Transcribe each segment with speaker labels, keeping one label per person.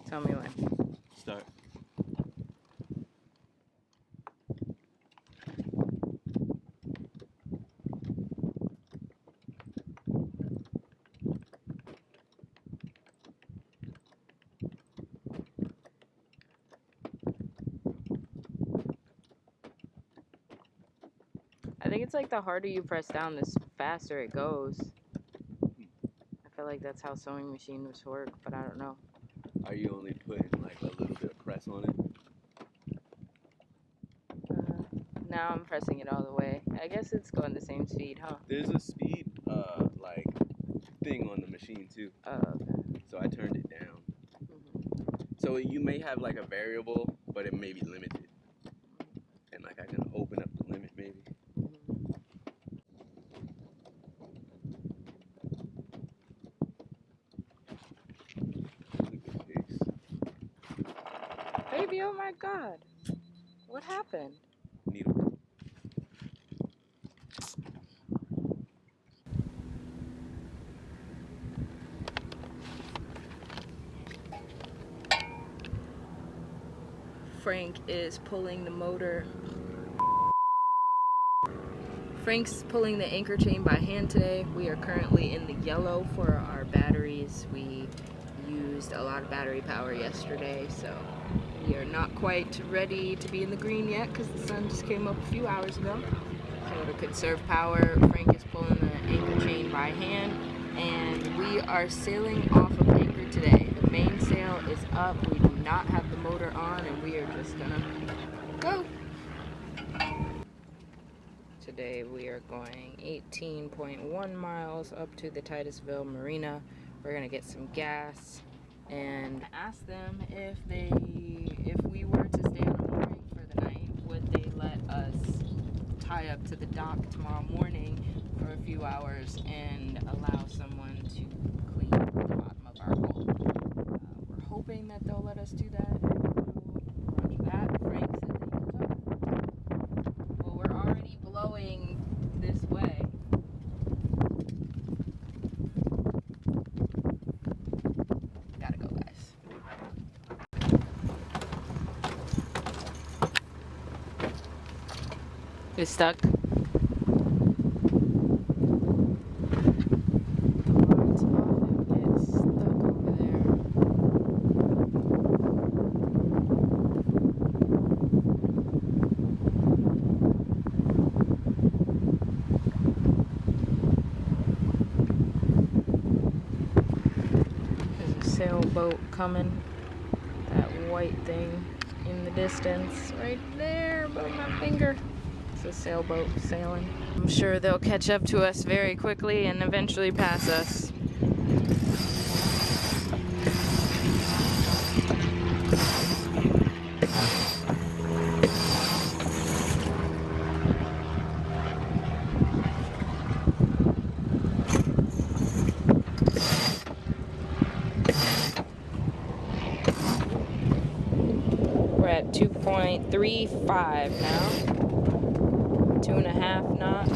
Speaker 1: Tell me when.
Speaker 2: Start.
Speaker 1: I think it's like the harder you press down, the faster it goes. I feel like that's how sewing machines work, but I don't know.
Speaker 2: Are you only putting like a little bit of press on it?
Speaker 1: Now I'm pressing it all the way. I guess it's going the same speed, huh?
Speaker 2: There's a speed like thing on the machine too.
Speaker 1: Oh, okay.
Speaker 2: So I turned it down. So you may have like a variable, but it may be limited. And like I can open up the limit maybe. Look at this.
Speaker 1: Baby, oh my God. What happened?
Speaker 2: Needle.
Speaker 1: Frank is pulling the motor. Frank's pulling the anchor chain by hand today. We are currently in the yellow for our batteries. We used a lot of battery power yesterday, so we are not quite ready to be in the green yet because the sun just came up a few hours ago. So to conserve power, Frank is pulling the anchor chain by hand, and we are sailing off of anchor today. The mainsail is up. We do not have the motor on, and we are just gonna go. Today we are going 18.1 miles up to the Titusville Marina. We're gonna get some gas and ask them if we were to stay on the mooring for the night, would they let us tie up to the dock tomorrow morning for a few hours and allow someone to clean the bottom of our hull. We're hoping that they'll let us do that. Roger that. Frank said that he was up. Well, we're already blowing this way. Gotta go, guys. It's stuck. Sailboat coming. That white thing in the distance right there above my finger. It's a sailboat sailing. I'm sure they'll catch up to us very quickly and eventually pass us. We're at 2.35 now. 2.5 knots.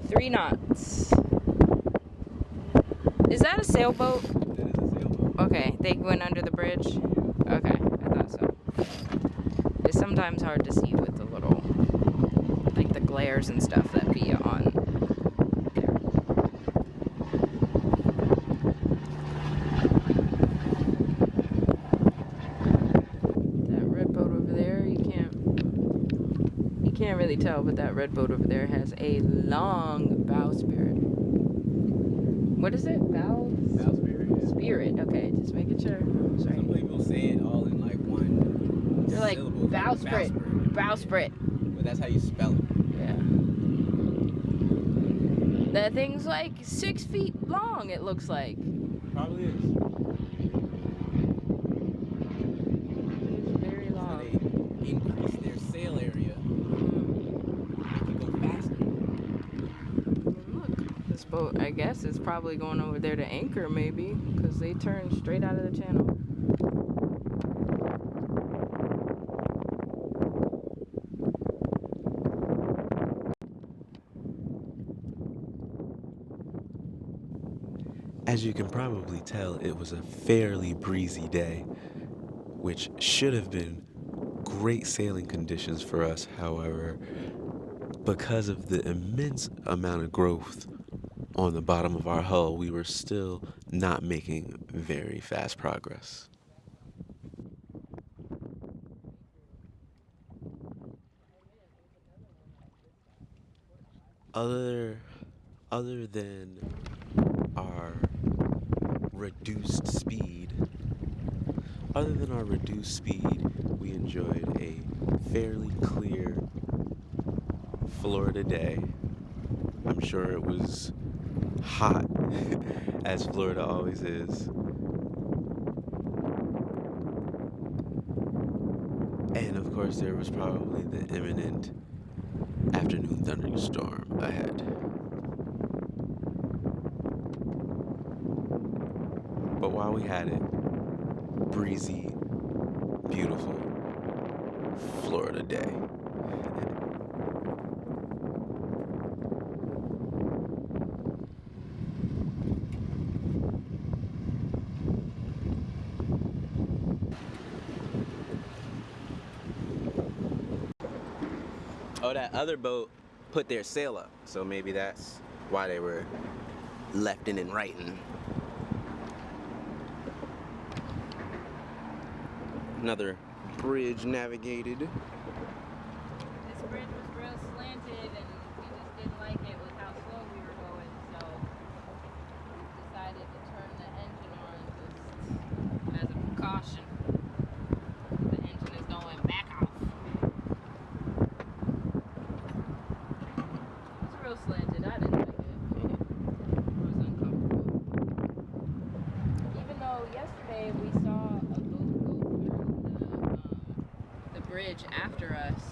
Speaker 1: Three knots. Is that a sailboat?
Speaker 2: That is a sailboat.
Speaker 1: Okay, they went under the bridge? Okay, I thought so. It's sometimes hard to see with the little, like the glares and stuff that be on there. That red boat over there, you can't really tell, but that red boat over there has a long bowsprit. What is it?
Speaker 2: Bowsprit, yeah.
Speaker 1: Spirit. Okay, just making sure. Sorry.
Speaker 2: Some people say it all in like one
Speaker 1: They're like
Speaker 2: syllable.
Speaker 1: bowsprit. Bowsprit.
Speaker 2: But that's how you spell it.
Speaker 1: Yeah. That thing's like 6 feet long, it looks like.
Speaker 2: Probably is.
Speaker 1: It's very long.
Speaker 2: So they increase their sail area. Make it go faster.
Speaker 1: Look, this boat, I guess, is probably going over there to anchor, maybe, because they turn straight out of the channel.
Speaker 3: As you can probably tell, it was a fairly breezy day, which should have been great sailing conditions for us. However, because of the immense amount of growth on the bottom of our hull, we were still not making very fast progress. Other than our reduced speed, we enjoyed a fairly clear Florida day. I'm sure it was hot, as Florida always is. And of course, there was probably the imminent afternoon thunderstorm ahead. But while we had it, breezy, beautiful Florida day.
Speaker 2: Oh, that other boat put their sail up, so maybe that's why they were lefting and righting. Another bridge navigated.
Speaker 1: This bridge was real slanted, and we just didn't like it with how slow we were going, so we decided to turn the engine on just as a precaution. The engine is going back off. It's real slanted. I didn't like it. It was uncomfortable. Even though yesterday we saw a boat go through the bridge after us,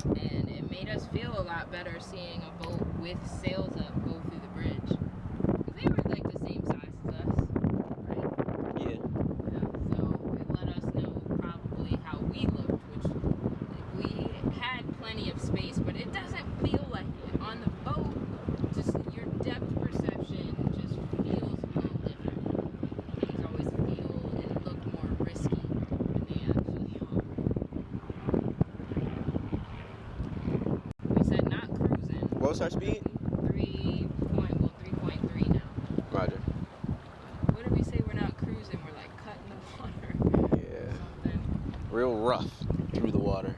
Speaker 1: and it made us feel a lot better seeing a boat with sails up go through the bridge. 'Cause they were like the same size as us, right?
Speaker 2: Yeah.
Speaker 1: Yeah. So it let us know probably how we looked, which we had plenty of space, but it doesn't feel like it on the boat. Just your depth perception just feels a little different. Things always feel and look more risky than they actually are. We said not cruising.
Speaker 2: What was our speed?
Speaker 1: 3.3 now.
Speaker 2: Roger.
Speaker 1: What did we say? We're not cruising. We're like cutting the water.
Speaker 2: Yeah.
Speaker 1: Something.
Speaker 2: Real rough through the water.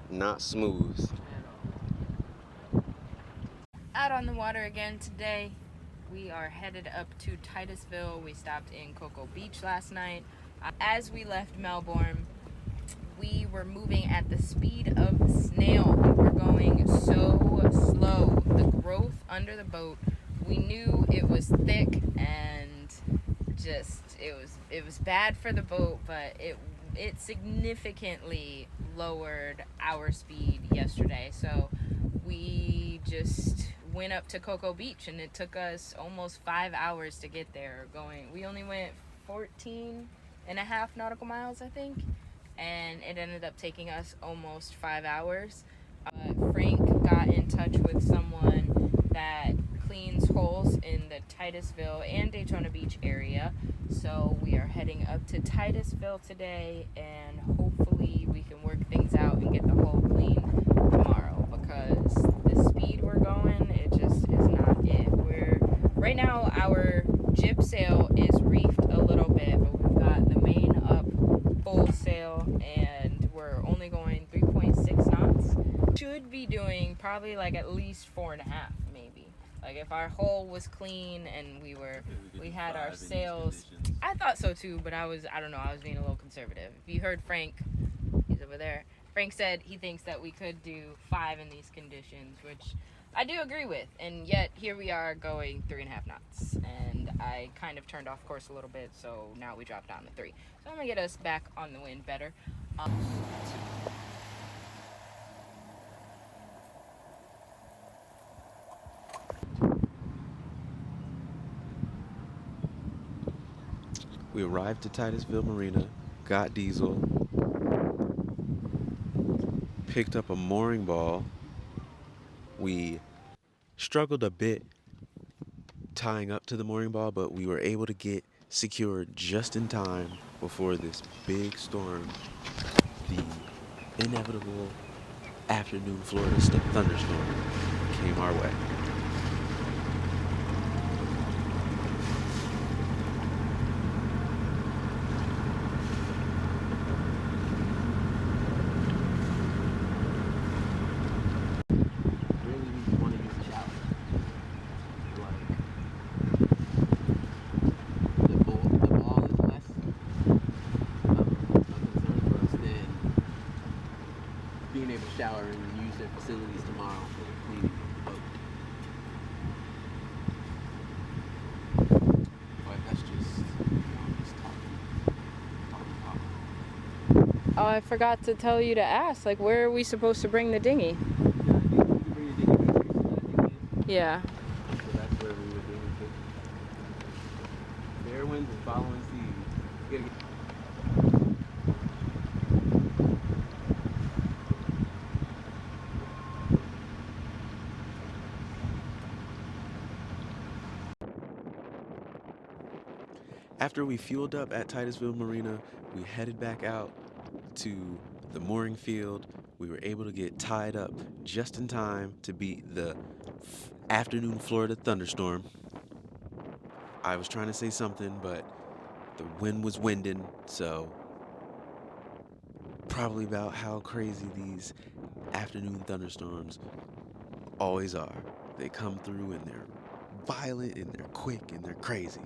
Speaker 2: Not smooth.
Speaker 1: Out on the water again today. We are headed up to Titusville. We stopped in Cocoa Beach last night. As we left Melbourne, we were moving at the speed of a snail. We were going so slow. The growth under the boat, we knew it was thick and just it was bad for the boat, but it significantly lowered our speed yesterday. So we just went up to Cocoa Beach, and it took us almost 5 hours to get there. We only went 14.5 nautical miles, I think, and it ended up taking us almost 5 hours. Frank got in touch with someone that cleans holes in the Titusville and Daytona Beach area, so we are heading up to Titusville today, and hopefully we can work things out and get the hole cleaned tomorrow, because the speed we're going, it just is not it. Right now our jib sail is reefed a little bit, but we've got the main up full sail, and we're only going 3.6 knots. Should be doing probably like at least 4.5, maybe. Like if our hull was clean and we had our sails. I thought so too, but I don't know, I was being a little conservative. If you heard Frank, he's over there. Frank said he thinks that we could do 5 in these conditions, which I do agree with. And yet here we are going 3.5 knots, and I kind of turned off course a little bit, so now we dropped down to 3. So I'm gonna get us back on the wind better.
Speaker 3: We arrived at Titusville Marina, got diesel, picked up a mooring ball. We struggled a bit tying up to the mooring ball, but we were able to get secured just in time before this big storm, the inevitable afternoon Florida thunderstorm, came our way.
Speaker 2: Really, we want to use the shower. Like, the ball is less a concern for us than being able to shower and use their facilities tomorrow for cleaning the boat. But that's just, I'm just talking.
Speaker 1: Oh, I forgot to tell you to ask, like, where are we supposed to bring the dinghy?
Speaker 2: Yeah, I think we can bring a dinghy back here, so that dinghy is.
Speaker 1: Yeah.
Speaker 2: So that's where we would bring it to. Fair winds and following seas. You gotta get.
Speaker 3: After we fueled up at Titusville Marina, we headed back out to the mooring field. We were able to get tied up just in time to beat the afternoon Florida thunderstorm. I was trying to say something, but the wind was winding, so probably about how crazy these afternoon thunderstorms always are. They come through and they're violent and they're quick and they're crazy.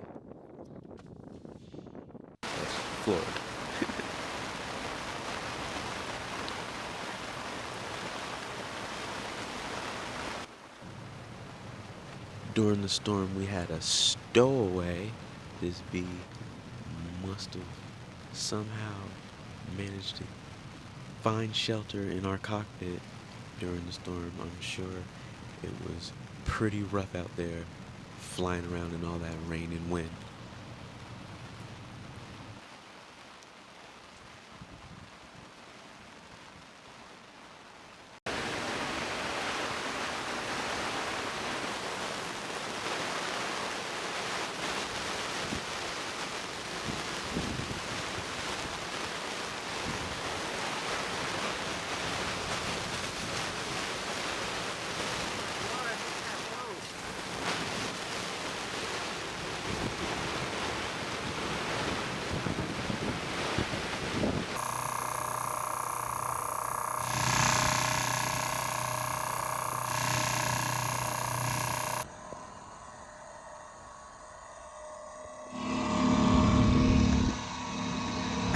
Speaker 3: That's Florida. During the storm, we had a stowaway. This bee must have somehow managed to find shelter in our cockpit during the storm. I'm sure it was pretty rough out there, flying around in all that rain and wind.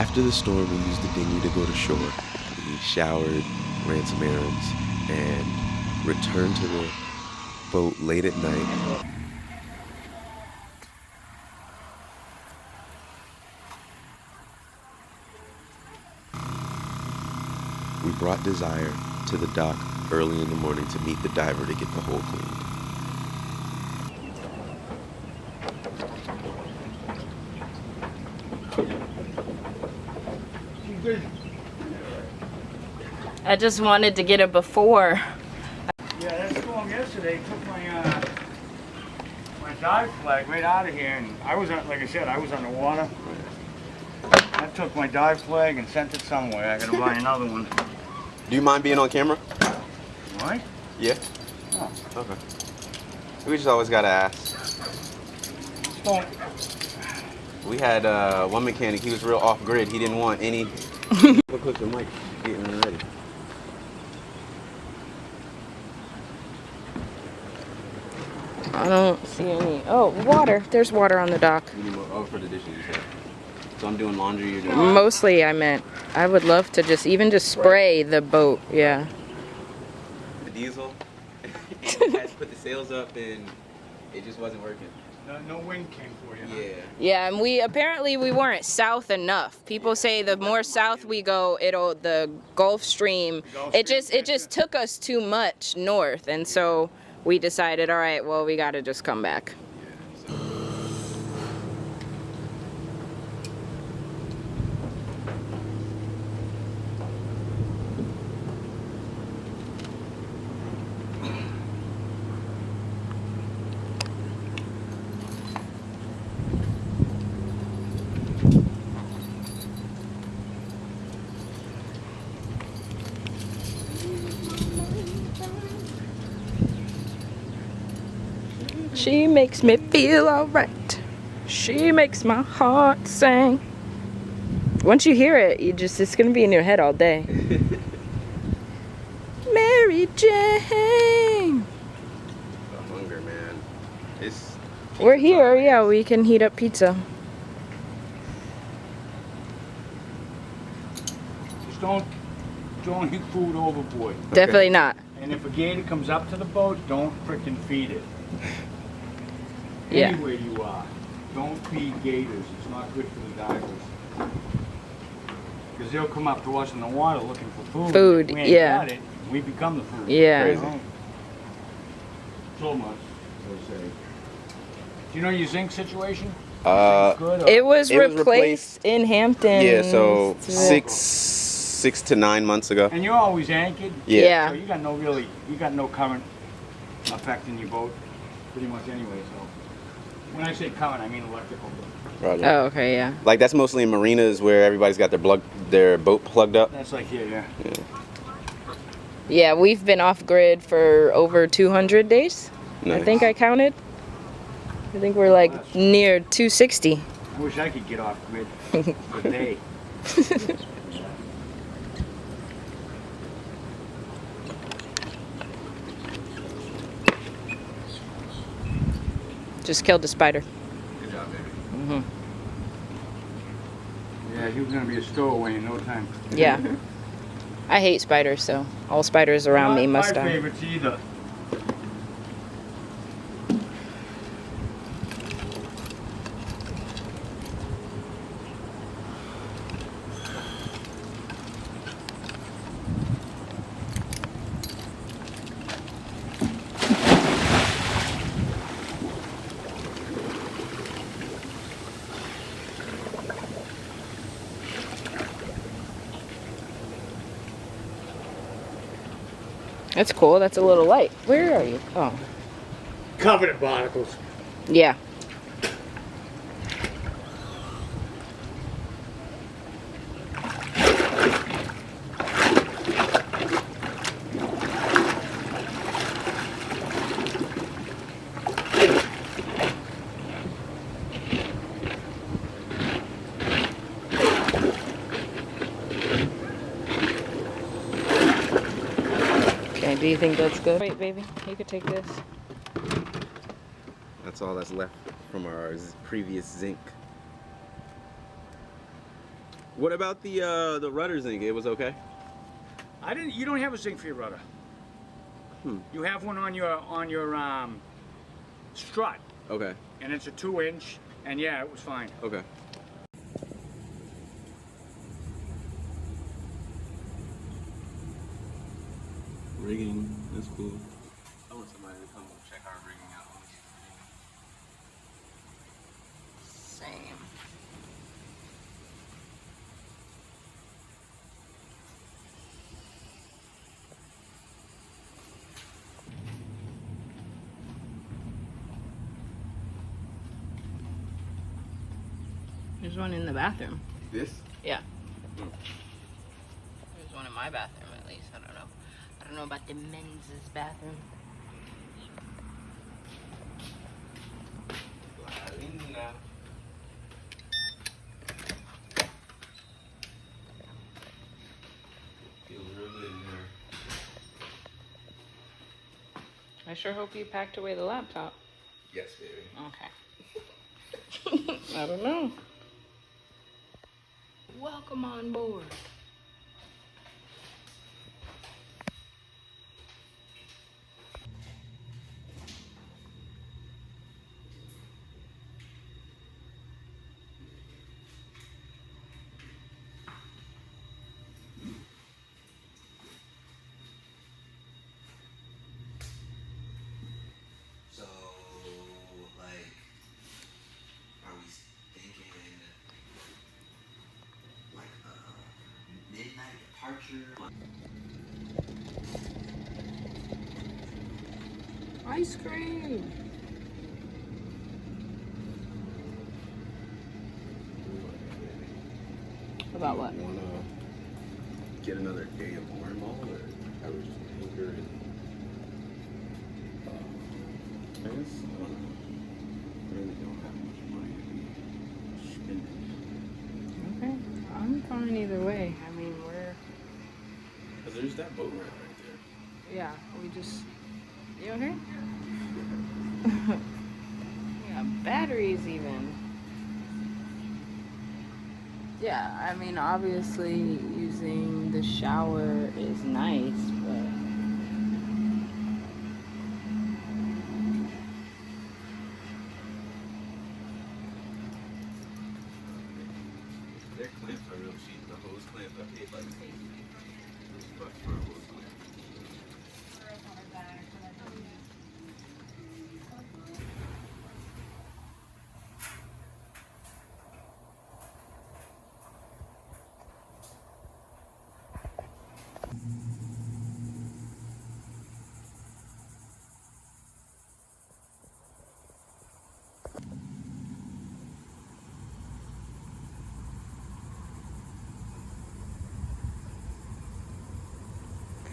Speaker 3: After the storm, we used the dinghy to go to shore. We showered, ran some errands, and returned to the boat late at night. We brought Desire to the dock early in the morning to meet the diver to get the hole cleaned.
Speaker 1: I just wanted to get it before.
Speaker 4: Yeah, that storm yesterday took my dive flag right out of here, and I was like I said, I was underwater. I took my dive flag and sent it somewhere. I gotta buy another one.
Speaker 2: Do you mind being on camera?
Speaker 4: What?
Speaker 2: Yeah.
Speaker 4: Oh.
Speaker 2: Okay. We just always gotta ask.
Speaker 4: Storm.
Speaker 2: We had one mechanic. He was real off grid. He didn't want any. Look at the mic. Getting ready.
Speaker 1: I don't see any. Oh, water. There's water on the dock.
Speaker 2: We need more. Oh, for the dishes, you said. So I'm doing laundry. You're doing.
Speaker 1: Mostly, I meant. I would love to just spray the boat. Yeah.
Speaker 2: The diesel. And we had to put the sails up, and it just wasn't working.
Speaker 4: No wind came for you. Huh?
Speaker 2: Yeah.
Speaker 1: Yeah, and we weren't south enough. People say the more south we go, the Gulf Stream. It just took us too much north, and so we decided, all right, well, we got to just come back. She makes me feel alright. She makes my heart sing. Once you hear it, it's gonna be in your head all day. Mary Jane.
Speaker 2: The hunger, man.
Speaker 1: We're here, yeah, we can heat up pizza.
Speaker 4: Just don't hit food overboard.
Speaker 1: Definitely not.
Speaker 4: And if a gator comes up to the boat, don't frickin' feed it.
Speaker 1: Yeah.
Speaker 4: Anywhere you are, don't feed gators. It's not good for the divers. Because they'll come up to us in the water looking for food.
Speaker 1: Food,
Speaker 4: If we ain't
Speaker 1: yeah.
Speaker 4: got it, we become the food.
Speaker 1: Yeah.
Speaker 2: Crazy.
Speaker 4: So much, they say. Do you know your zinc situation? Good, or-
Speaker 1: It was
Speaker 2: It was
Speaker 1: replaced in Hampton.
Speaker 2: Yeah, so 6 to 9 months ago.
Speaker 4: And you're always anchored?
Speaker 1: Yeah.
Speaker 4: So you got no current affecting your boat pretty much anyway, so. When I say current, I mean electrical.
Speaker 2: Roger.
Speaker 1: Oh, okay, yeah.
Speaker 2: Like that's mostly in marinas where everybody's got their boat plugged up.
Speaker 4: That's like here, yeah.
Speaker 1: Yeah, we've been off grid for over 200 days. I
Speaker 2: Nice.
Speaker 1: think I counted. I think we're like near 260.
Speaker 4: I wish I could get off grid for a day.
Speaker 1: Just killed a spider.
Speaker 2: Good job, baby.
Speaker 1: Hmm.
Speaker 4: Yeah, he was gonna be a stowaway in no time.
Speaker 1: Yeah. I hate spiders, so all spiders around me must
Speaker 4: Not my
Speaker 1: die.
Speaker 4: favorites either.
Speaker 1: That's cool. That's a little light. Where are you? Oh.
Speaker 4: Covered in barnacles.
Speaker 1: Yeah. Okay, do you think that's good? Wait, baby, you could take this.
Speaker 2: That's all that's left from our previous zinc. What about the rudder zinc? It was okay?
Speaker 4: You don't have a zinc for your rudder. You have one on your strut,
Speaker 2: Okay.
Speaker 4: and it's a 2-inch, and yeah, it was fine.
Speaker 2: Okay. Rigging, that's cool. I want somebody to come check our rigging out.
Speaker 1: Same. There's one in the bathroom.
Speaker 2: This?
Speaker 1: Yeah. There's one in my bathroom at least. I don't know. I don't know about the men's bathroom.
Speaker 2: Feels real good in here.
Speaker 1: I sure hope you packed away the laptop.
Speaker 2: Yes, baby.
Speaker 1: Okay. I don't know. Welcome on board.
Speaker 3: So, like, are we thinking like a midnight departure?
Speaker 1: Ice cream. About what?
Speaker 2: Wanna get another day of normal, or I would just anchor and this. I really don't have much money to be spending.
Speaker 1: Okay, I'm fine either way. I mean, we're...
Speaker 2: Cause there's that boat ride right there.
Speaker 1: Yeah, we just... You okay? Yeah, batteries even. Yeah, I mean, obviously using the shower is nice, but...
Speaker 2: Their clamps are real cheap. The hose clamp I paid like $8 for a hose clamp.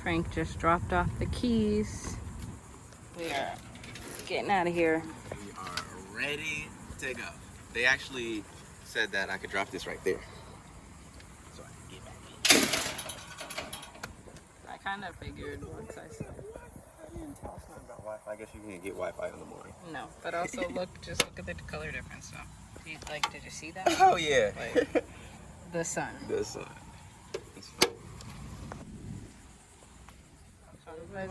Speaker 1: Frank just dropped off the keys. We are getting out of here.
Speaker 2: We are ready to go. They actually said that I could drop this right there. So I can get back in.
Speaker 1: I kind of figured once I saw it.
Speaker 2: I didn't tell us nothing about Wi-Fi. I guess you can't get Wi-Fi in the morning.
Speaker 1: No, but also just look at the color difference. So, did you see that?
Speaker 2: Oh yeah.
Speaker 1: Like, the sun.
Speaker 2: The sun. It's fine.
Speaker 1: Nice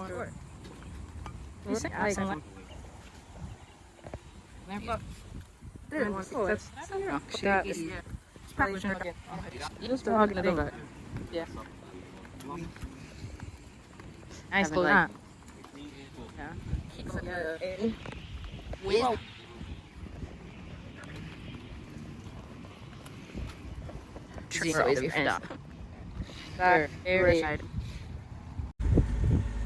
Speaker 1: close. Yeah.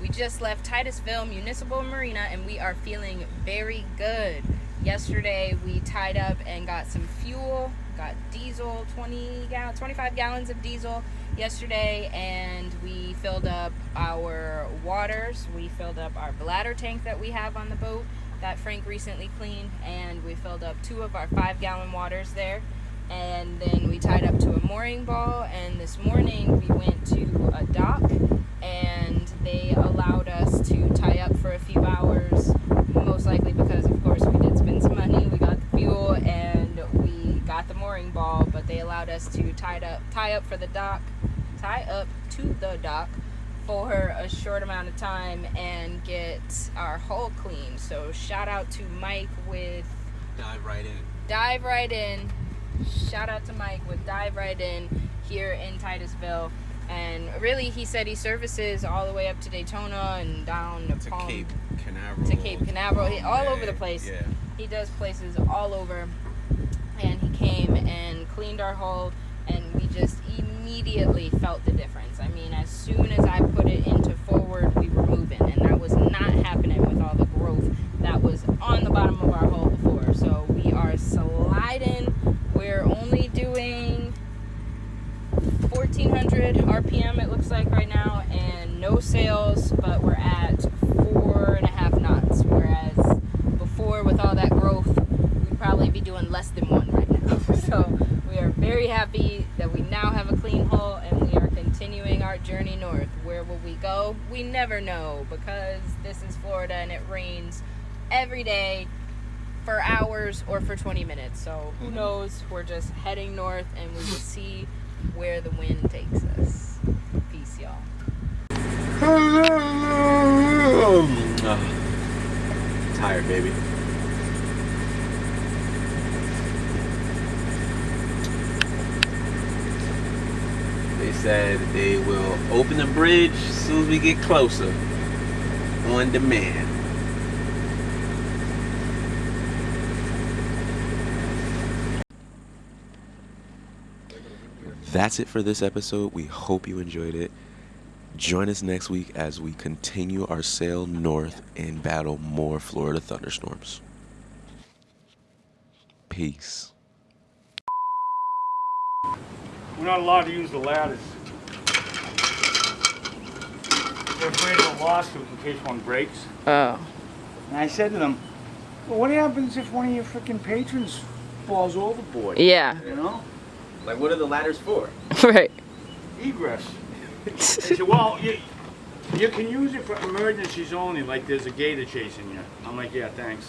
Speaker 1: We just left Titusville Municipal Marina and we are feeling very good. Yesterday we tied up and got some fuel, got diesel, 25 gallons of diesel yesterday, and we filled up our waters. We filled up our bladder tank that we have on the boat that Frank recently cleaned, and we filled up 2 of our 5-gallon waters there. And then we tied up to a mooring ball, and this morning we went to a dock and they allowed us to tie up for a few hours, most likely because of course we did spend some money. We got the fuel and we got the mooring ball, but they allowed us to tie up to the dock for a short amount of time and get our hull clean. So shout out to Mike with
Speaker 2: Dive Right In.
Speaker 1: Shout out to Mike with Dive Right In here in Titusville. And really, he said he services all the way up to Daytona and down to
Speaker 2: Cape Canaveral.
Speaker 1: To Cape Canaveral, all over the place.
Speaker 2: Yeah.
Speaker 1: He does places all over. And he came and cleaned our hull, and we just immediately felt the difference. I mean, as soon as I put it into forward, we were moving, and that was not happening with all the growth that was on the bottom of our hull before. So we are sliding. We're only doing 1400 RPM it looks like right now, and no sails, but we're at 4.5 knots, whereas before with all that growth we'd probably be doing less than 1 right now. So we are very happy that we now have a clean hull and we are continuing our journey north. Where will we go? We never know, because this is Florida and it rains every day for hours or for 20 minutes. So who knows? We're just heading north and we will see where the wind takes us. Peace, y'all.
Speaker 2: Tired, baby. They said they will open the bridge as soon as we get closer. On demand.
Speaker 3: That's it for this episode. We hope you enjoyed it. Join us next week as we continue our sail north and battle more Florida thunderstorms. Peace.
Speaker 4: We're not allowed to use the ladders. They're afraid of a lawsuit in case one breaks.
Speaker 1: Oh.
Speaker 4: And I said to them, Well, what happens if one of your freaking patrons falls overboard?
Speaker 1: Yeah.
Speaker 4: You know?
Speaker 2: Like, what are the ladders for?
Speaker 1: Right.
Speaker 4: Egress. They say, well, you can use it for emergencies only, like there's a gator chasing you. I'm like, yeah, thanks.